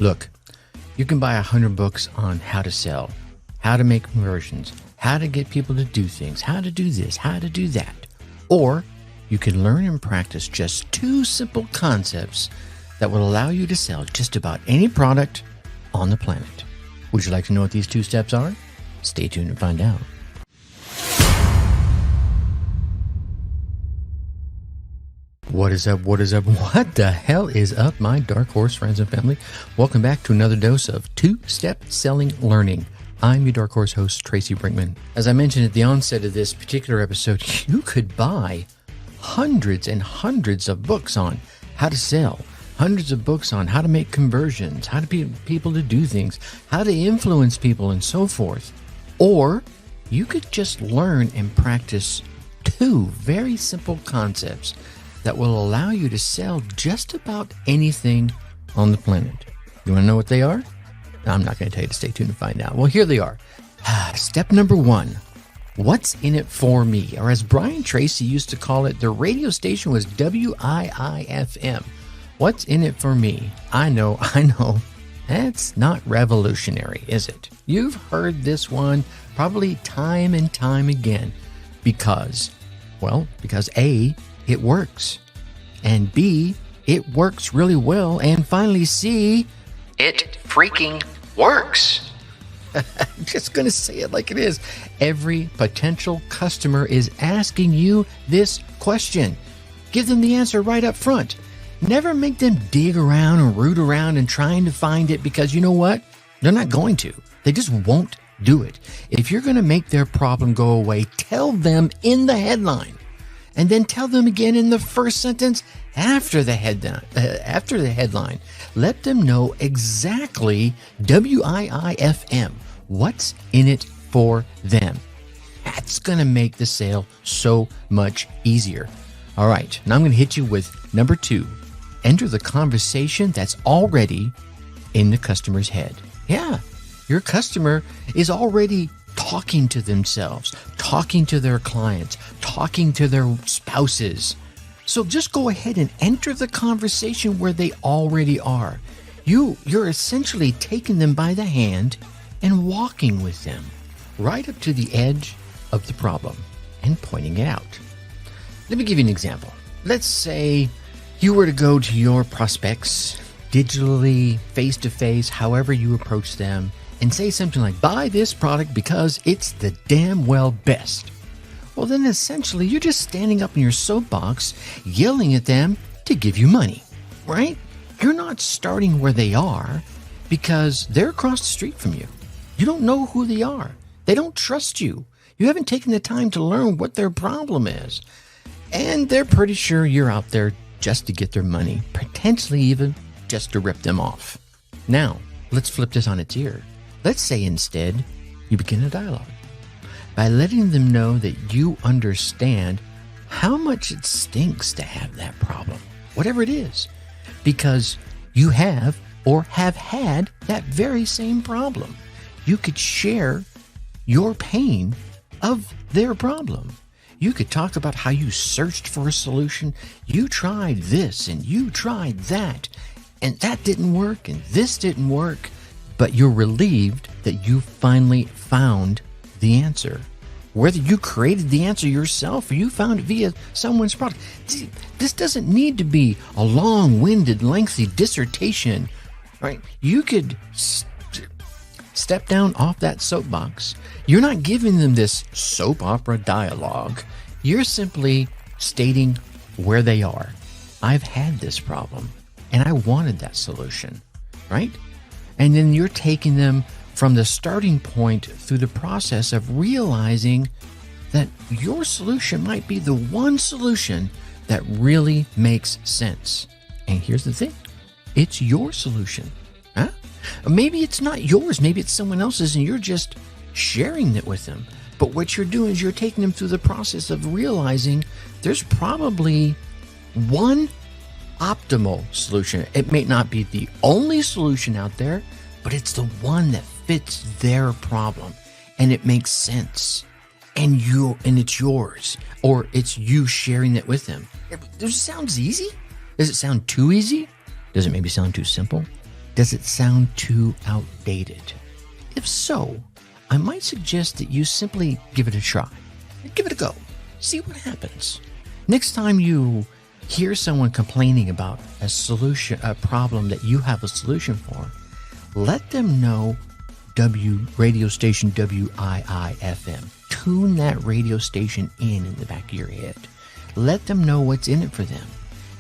Look, you can buy 100 books on how to sell, how to make conversions, how to get people to do things, how to do this, how to do that. Or you can learn and practice just 2 simple concepts that will allow you to sell just about any product on the planet. Would you like to know what these 2 steps are? Stay tuned and find out. What is up? What is up? What the hell is up, my dark horse friends and family? Welcome back to another dose of 2-step selling learning. I'm your dark horse host, Tracy Brinkman. As I mentioned at the onset of this particular episode, you could buy hundreds and hundreds of books on how to sell, hundreds of books on how to make conversions, how to get people to do things, how to influence people, and so forth. Or you could just learn and practice 2 very simple concepts that will allow you to sell just about anything on the planet. You want to know what they are? I'm not going to tell you to stay tuned to find out. Well, here they are. Step number 1. What's in it for me? Or as Brian Tracy used to call it, the radio station was WII-FM. What's in it for me? I know. That's not revolutionary, is it? You've heard this one probably time and time again because A, it works, and B, it works really well, and finally C, it freaking works. I'm just going to say it like it is. Every potential customer is asking you this question. Give them the answer right up front. Never make them dig around and root around and trying to find it, because you know what? They're not going to. They just won't do it. If you're going to make their problem go away, tell them in the headline. And then tell them again in the first sentence after the headline. Let them know exactly WII-FM. What's in it for them? That's going to make the sale so much easier. All right, now I'm going to hit you with number 2. Enter the conversation that's already in the customer's head. Yeah, your customer is already talking to themselves, talking to their clients, talking to their spouses. So just go ahead and enter the conversation where they already are. You're essentially taking them by the hand and walking with them right up to the edge of the problem and pointing it out. Let me give you an example. Let's say you were to go to your prospects digitally, face-to-face, however you approach them, and say something like, buy this product because it's the damn well best. Well, then essentially you're just standing up in your soapbox, yelling at them to give you money, right? You're not starting where they are because they're across the street from you. You don't know who they are. They don't trust you. You haven't taken the time to learn what their problem is. And they're pretty sure you're out there just to get their money, potentially even just to rip them off. Now, let's flip this on its ear. Let's say instead you begin a dialogue by letting them know that you understand how much it stinks to have that problem, whatever it is, because you have or have had that very same problem. You could share your pain of their problem. You could talk about how you searched for a solution. You tried this and you tried that, and that didn't work and this didn't work. But you're relieved that you finally found the answer. Whether you created the answer yourself or you found it via someone's product. See, this doesn't need to be a long-winded, lengthy dissertation, right? You could step down off that soapbox. You're not giving them this soap opera dialogue. You're simply stating where they are. I've had this problem and I wanted that solution, right? And then you're taking them from the starting point through the process of realizing that your solution might be the one solution that really makes sense. And here's the thing. It's your solution. Huh? Maybe it's not yours. Maybe it's someone else's and you're just sharing it with them. But what you're doing is you're taking them through the process of realizing there's probably one optimal solution. It may not be the only solution out there, but it's the one that fits their problem and it makes sense. And it's yours, or it's you sharing it with them. Does it sound easy? Does it sound too easy? Does it maybe sound too simple? Does it sound too outdated? If so, I might suggest that you simply give it a try. Give it a go. See what happens. Next time you hear someone complaining about a problem that you have a solution for, let them know radio station WII-FM. Tune that radio station in the back of your head. Let them know what's in it for them.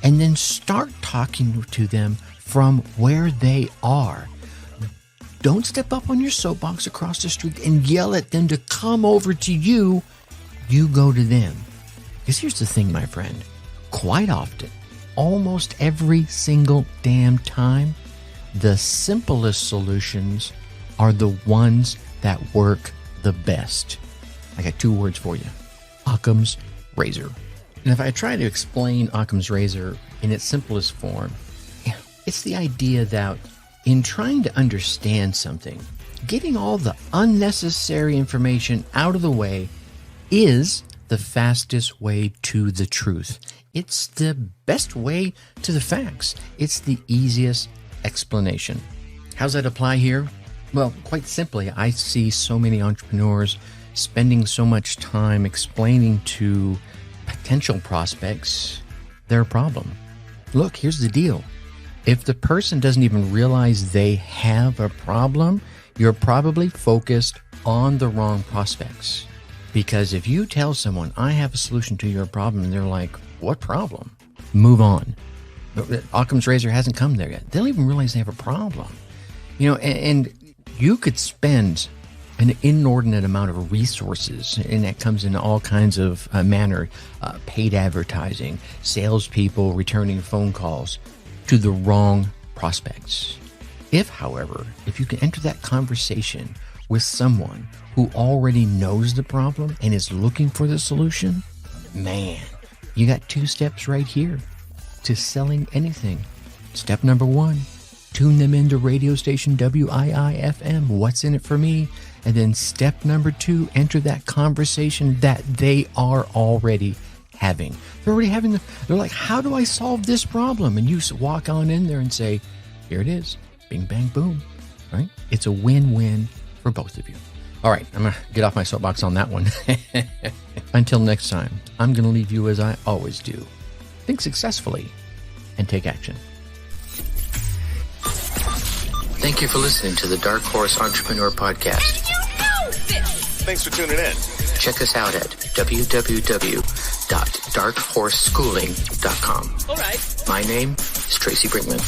And then start talking to them from where they are. Don't step up on your soapbox across the street and yell at them to come over to you. You go to them. Because here's the thing, my friend. Quite often, almost every single damn time, the simplest solutions are the ones that work the best. I got 2 words for you. Occam's razor. And if I try to explain Occam's razor in its simplest form, it's the idea that in trying to understand something, getting all the unnecessary information out of the way is the fastest way to the truth. It's the best way to the facts. It's the easiest explanation. How's that apply here? Well, quite simply, I see so many entrepreneurs spending so much time explaining to potential prospects their problem. Look, here's the deal. If the person doesn't even realize they have a problem, you're probably focused on the wrong prospects. Because if you tell someone, I have a solution to your problem, and they're like, what problem? Move on. Occam's razor hasn't come there yet. They don't even realize they have a problem. And you could spend an inordinate amount of resources, and that comes in all kinds of manner, paid advertising, salespeople returning phone calls to the wrong prospects. However, if you can enter that conversation with someone who already knows the problem and is looking for the solution, man, you got 2 steps right here to selling anything. Step number 1, tune them into radio station WII-FM. What's in it for me? And then step number 2, enter that conversation that they are already having. They're already having they're like, how do I solve this problem? And you walk on in there and say, here it is. Bing, bang, boom. Right? It's a win-win for both of you. All right, I'm going to get off my soapbox on that one. Until next time, I'm going to leave you as I always do. Think successfully and take action. Thank you for listening to the Dark Horse Entrepreneur Podcast. And you know this! Thanks for tuning in. Check us out at www.darkhorseschooling.com. All right. My name is Tracy Brinkman.